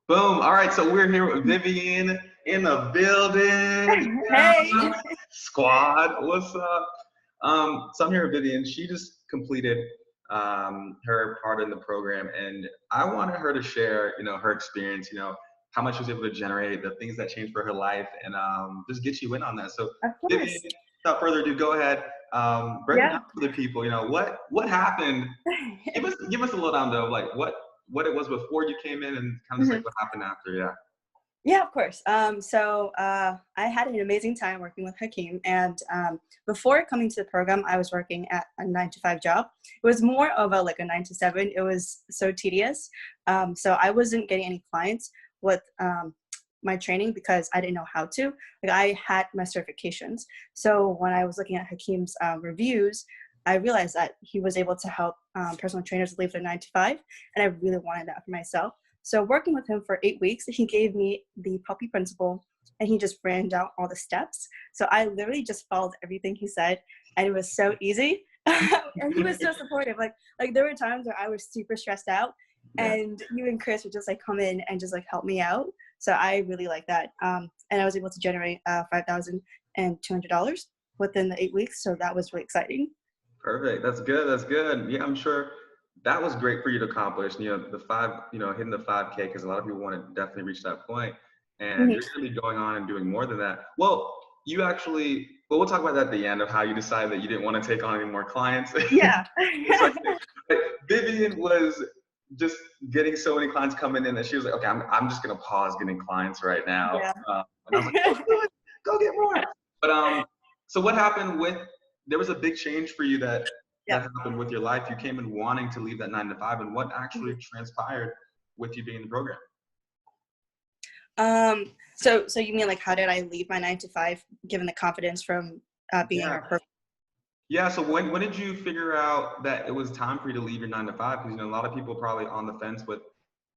Boom. All right. So we're here with Vivian in the building. Hey. Yeah. Squad. What's up? So I'm here with Vivian. She just completed her part in the program, and I wanted her to share, her experience. How much she was able to generate, the things that changed for her life, and just get you in on that. So, Of Vivian, course. without further ado, go ahead. Break it Yeah. down for the people. What happened. Give us a lowdown though, like what it was before you came in, and kind of just Mhm. like what happened after. Yeah. Yeah, of course. I had an amazing time working with Hakeem. And before coming to the program, I was working at a 9 to 5 job. It was more of a 9 to 7. It was so tedious. So I wasn't getting any clients with my training because I didn't know how to. Like, I had my certifications. So when I was looking at Hakeem's reviews, I realized that he was able to help personal trainers leave their 9 to 5, and I really wanted that for myself. So working with him for 8 weeks, he gave me the puppy principle, and he just ran down all the steps. So I literally just followed everything he said, and it was so easy. And he was so supportive. Like there were times where I was super stressed out, Yeah. and you and Chris would just come in and just help me out. So I really like that. And I was able to generate $5,200 within the 8 weeks. So that was really exciting. Perfect. That's good. That's good. Yeah, I'm sure that was great for you to accomplish. The five, hitting the 5K, because a lot of people want to definitely reach that point, and Mhm. you're going to be going on and doing more than that. Well, we'll talk about that at the end of how you decided that you didn't want to take on any more clients. Yeah. It's like, but Vivian was just getting so many clients coming in that she was like, okay, I'm just going to pause getting clients right now. Yeah. And I was like, go do it, go get more. But so what happened there was a big change for you that Yeah. happened with your life. You came in wanting to leave that 9 to 5, and what actually transpired with you being in the program? So you mean how did I leave my 9 to 5, given the confidence from being in Yeah. our program? Yeah. So when did you figure out that it was time for you to leave your 9 to 5? Because a lot of people probably on the fence with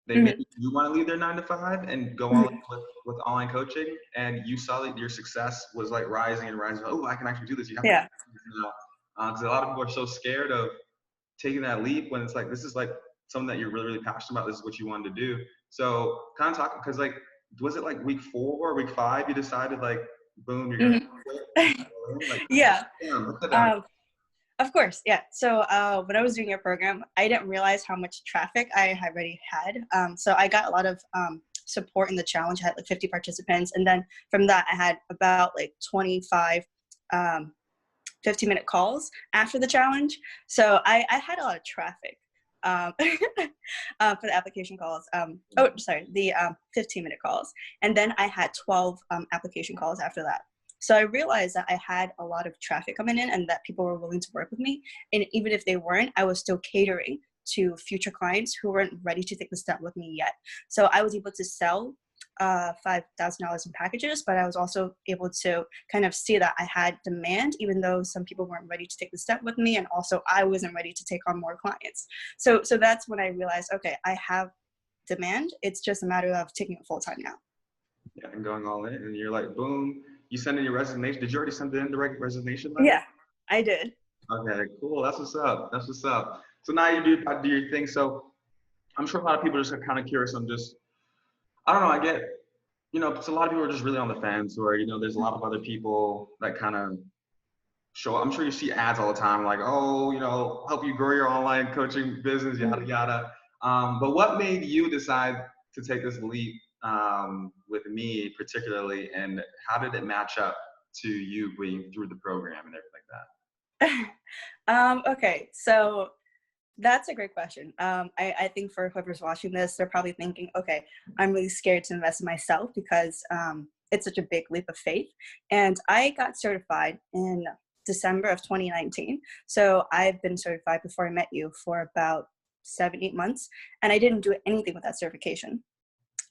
they Mhm. maybe do want to leave their 9 to 5 and go all in Mhm. with online coaching, and you saw that your success was like rising and rising. Oh, I can actually do this. You have to, Yeah. because a lot of people are so scared of taking that leap when it's like this is like something that you're really really passionate about. This is what you wanted to do. So kind of talk, because was it like week 4 or week 5 you decided like boom, you're gonna Mhm. quit and go in? Like, Yeah. look at that. Um, of course. Yeah. So when I was doing your program, I didn't realize how much traffic I had already had. So I got a lot of support in the challenge. I had 50 participants, and then from that, I had about 25 um, 15-minute calls after the challenge. So I had a lot of traffic um, for the application calls. The 15-minute calls. And then I had 12 application calls after that. So I realized that I had a lot of traffic coming in and that people were willing to work with me. And even if they weren't, I was still catering to future clients who weren't ready to take the step with me yet. So I was able to sell $5,000 in packages, but I was also able to kind of see that I had demand, even though some people weren't ready to take the step with me, and also I wasn't ready to take on more clients. So that's when I realized, okay, I have demand. It's just a matter of taking it full time now. Yeah, and going all in, and you're like boom. You send in your resignation. Did you already send in the resignation letter? Yeah, I did. Okay, cool. That's what's up. That's what's up. So now you do your thing. So I'm sure a lot of people are just kind of curious. I don't know. I get, it's a lot of people are just really on the fence, or, there's a lot of other people that kind of show up. I'm sure you see ads all the time, like, oh, help you grow your online coaching business, yada, Mhm. yada. But what made you decide to take this leap with me particularly, and how did it match up to you being through the program and everything like Okay, so that's a great question. I think for whoever's watching this, they're probably thinking, okay, I'm really scared to invest in myself because it's such a big leap of faith. And I got certified in December of 2019. So I've been certified before I met you for about 7, 8 months, and I didn't do anything with that certification.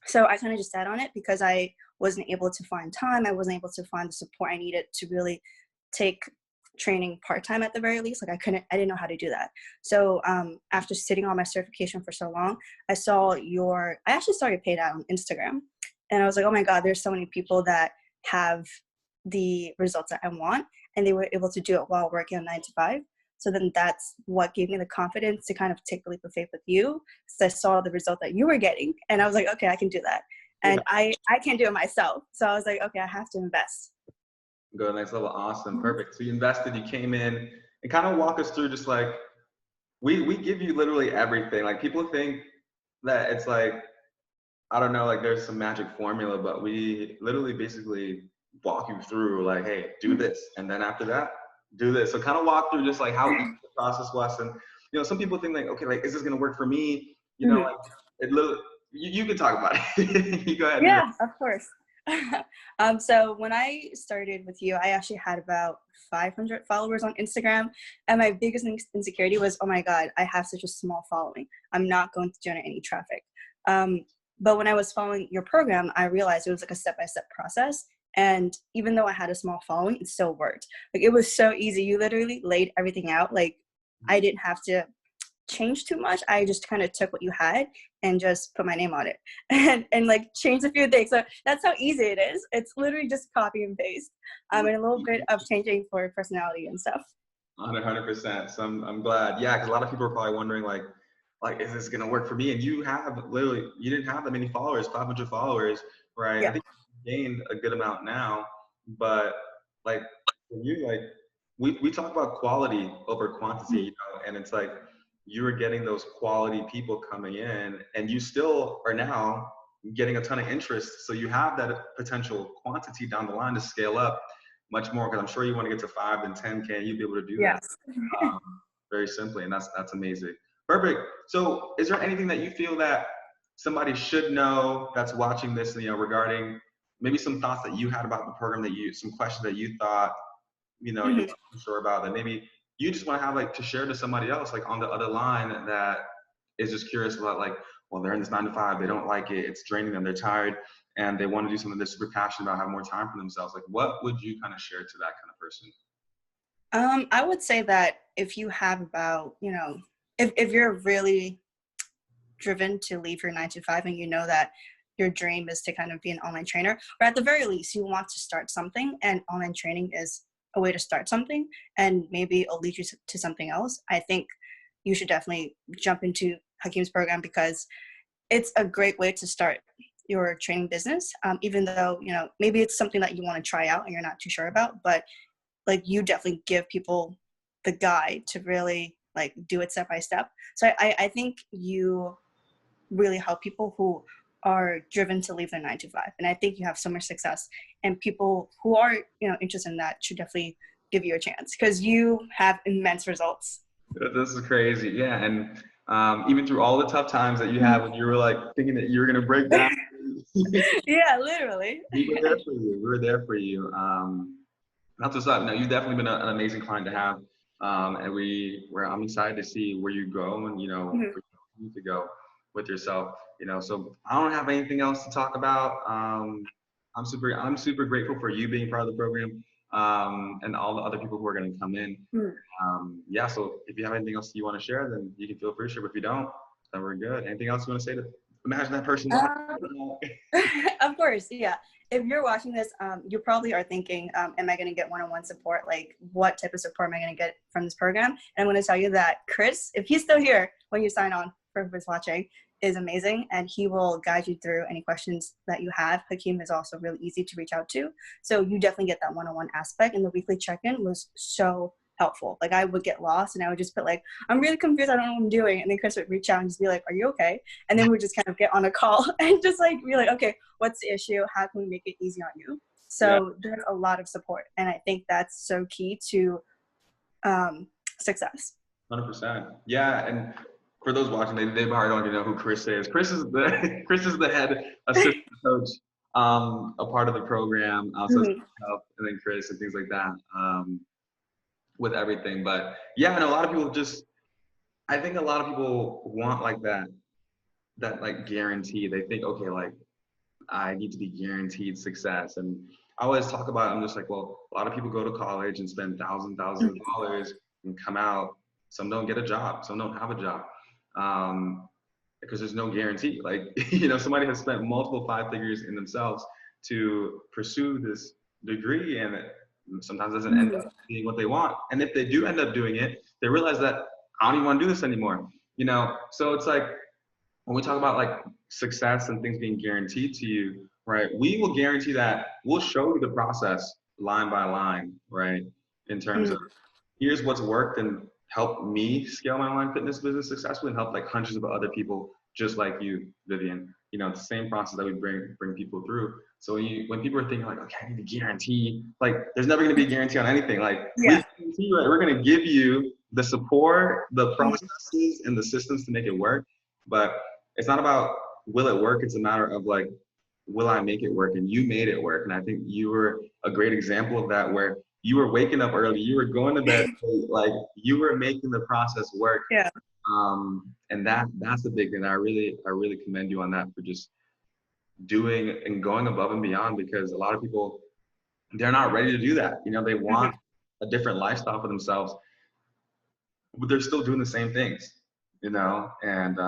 So I kind of just sat on it because I wasn't able to find time. I wasn't able to find the support I needed to really take training part-time at the very least. I didn't know how to do that. So after sitting on my certification for so long, I actually started paid out on Instagram, and I was like, oh my God, there's so many people that have the results that I want, and they were able to do it while working on 9 to 5. So then that's what gave me the confidence to kind of take the leap of faith with you. So I saw the result that you were getting, and I was like, okay, I can do that. Yeah. And I can't do it myself. So I was like, okay, I have to invest. Go to the next level. Awesome. Perfect. So you invested, you came in, and kind of walk us through just like, we give you literally everything. Like people think that it's like, I don't know, like there's some magic formula, but we literally basically walk you through like, hey, do this. And then after that, do this. So kind of walk through just like how easy the process was. And, you know, some people think like, okay, like, is this going to work for me? You know, Mhm. like it literally, you can talk about it. You go ahead. Yeah, of course. So when I started with you, I actually had about 500 followers on Instagram, and my biggest insecurity was, oh my God, I have such a small following. I'm not going to generate any traffic. But when I was following your program, I realized it was like a step-by-step process. And even though I had a small following, it still worked. Like it was so easy. You literally laid everything out. Like I didn't have to change too much. I just kind of took what you had and just put my name on it and like changed a few things. So that's how easy it is. It's literally just copy and paste, and a little bit of changing for personality and stuff. 100%. So I'm glad. Yeah, because a lot of people are probably wondering like, is this gonna work for me? And you have literally, you didn't have that many followers, 500 followers, right? I Yeah. think you gained a good amount now, but like for you, like we talk about quality over quantity, you know, and it's like you were getting those quality people coming in, and you still are now getting a ton of interest. So you have that potential quantity down the line to scale up much more, because I'm sure you want to get to 5 and 10K. You'd be able to do that Yes. um, very simply, and that's amazing. Perfect. So, is there anything that you feel that somebody should know that's watching this, you know, regarding maybe some thoughts that you had about the program, some questions that you thought, you know, you Mhm. weren't sure about, that maybe you just want to have like to share to somebody else, like on the other line, that is just curious about like, well, they're in this 9 to 5, they don't like it, it's draining them, they're tired, and they want to do something they're super passionate about, have more time for themselves. Like, what would you kind of share to that kind of person? I would say that if you have about, if you're really driven to leave your 9 to 5 and you know that your dream is to kind of be an online trainer, or at the very least you want to start something, and online training is a way to start something, and maybe it'll lead you to something else, I think you should definitely jump into Hakeem's program, because it's a great way to start your training business. Even though, maybe it's something that you want to try out and you're not too sure about, but like you definitely give people the guide to really like do it step by step. So I think you really help people who are driven to leave their 9 to 5, and I think you have so much success, and people who are interested in that should definitely give you a chance, because you have immense results. This is crazy. Yeah. And even through all the tough times that you had when you were like thinking that you were going to break down, Yeah, literally. we were there for you. We were there for you. That's what's up. No, you've definitely been an amazing client to have. And I'm excited to see where you go, and, you know, Mhm. where you need to go with yourself, you know. So I don't have anything else to talk about. I'm super grateful for you being part of the program, and all the other people who are going to come in. Mhm. Yeah, so if you have anything else you want to share, then you can feel free to share. But if you don't, then we're good. Anything else you want to say to imagine that person watching? Um, of course, yeah. If you're watching this, you probably are thinking, am I going to get one-on-one support? Like, what type of support am I going to get from this program? And I'm going to tell you that Chris, if he's still here when you sign on, for whoever's watching, is amazing, and he will guide you through any questions that you have. Hakeem is also really easy to reach out to, so you definitely get that one-on-one aspect. And the weekly check-in was so helpful. Like, I would get lost, and I would just put like, I'm really confused, I don't know what I'm doing, and then Chris would reach out and just be like, are you okay? And then we just kind of get on a call and just like be like, okay, what's the issue? How can we make it easy on you? Yeah, So there's a lot of support, and I think that's so key to success. 100%. Yeah, and for those watching, they probably don't even know who Chris is. Chris is the Chris is the head assistant coach, a part of the program. So it's Mhm. myself and then Chris and things like that, with everything. But yeah, and a lot of people just, I think a lot of people want like that like guarantee. They think, okay, like I need to be guaranteed success. And I always talk about it, I'm just like, well, a lot of people go to college and spend thousands of dollars and come out. Some don't get a job, some don't have a job. Because there's no guarantee. Like, you know, somebody has spent multiple 5 figures in themselves to pursue this degree, and sometimes doesn't end up being what they want. And if they do end up doing it, they realize that I don't even want to do this anymore. You know, so it's like when we talk about like success and things being guaranteed to you, right? We will guarantee that we'll show you the process line by line, right? In terms of here's what's worked and helped me scale my online fitness business successfully and help like hundreds of other people just like you, Vivian. You know, it's the same process that we bring people through. So when people are thinking like, okay, I need a guarantee, like there's never going to be a guarantee on anything. Like we guarantee you, right, we're going to give you the support, the processes, and the systems to make it work. But it's not about will it work. It's a matter of like, will I make it work? And you made it work. And I think you were a great example of that, where you were waking up early, you were going to bed late, like you were making the process work. Yeah. And that's the big thing. I really commend you on that, for just doing and going above and beyond, because a lot of people, they're not ready to do that. You know, they want a different lifestyle for themselves, but they're still doing the same things, you know, and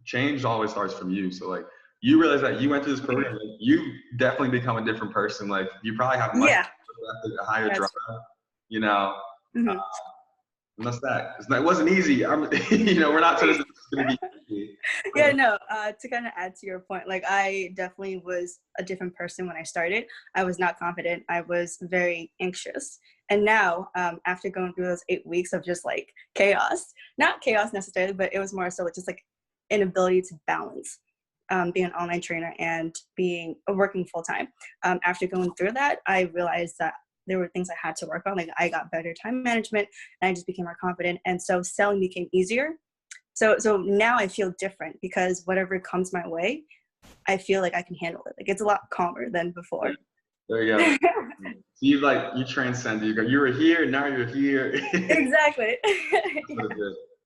change always starts from you. So like, you realize that you went through this program, like, you definitely become a different person. Like you probably have much a higher drive, you know. Unless it wasn't easy. You know, we're not saying it's going to be easy. Yeah, no, to kind of add to your point, like I definitely was a different person when I started. I was not confident. I was very anxious. And now, after going through those 8 weeks of just like chaos, not chaos necessarily, but it was more so just like inability to balance being an online trainer and working full time. After going through that, I realized that there were things I had to work on. Like I got better time management and I just became more confident. And so selling became easier. So now I feel different, because whatever comes my way, I feel like I can handle it. Like it's a lot calmer than before. There you go. So you transcended. You were here, now you're here. Exactly.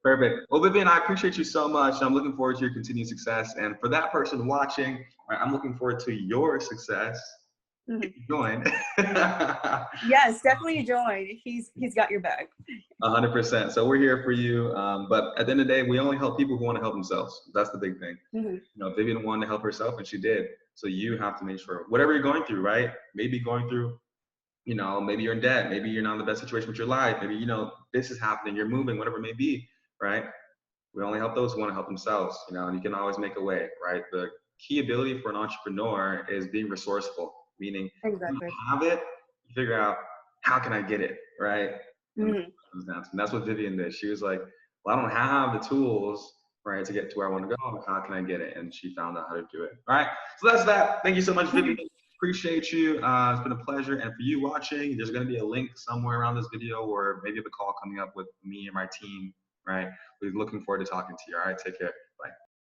Perfect. Well, Vivian, I appreciate you so much. I'm looking forward to your continued success. And for that person watching, I'm looking forward to your success. Join. Yes, definitely join. He's got your back. 100%. So we're here for you. But at the end of the day, we only help people who want to help themselves. That's the big thing. You know, Vivian wanted to help herself, and she did. So you have to make sure, whatever you're going through, right? Maybe going through, you know, maybe you're in debt. Maybe you're not in the best situation with your life. Maybe, you know, this is happening. You're moving, whatever it may be, right? We only help those who want to help themselves, you know, and you can always make a way, right? The key ability for an entrepreneur is being resourceful, meaning you have it, you figure out, how can I get it, right? And that's what Vivian did. She was like, well, I don't have the tools, right, to get to where I want to go. How can I get it? And she found out how to do it. All right, so that's that. Thank you so much, Vivian. Appreciate you. It's been a pleasure. And for you watching, there's going to be a link somewhere around this video, or maybe a call coming up with me and my team, right? We're looking forward to talking to you. All right, take care.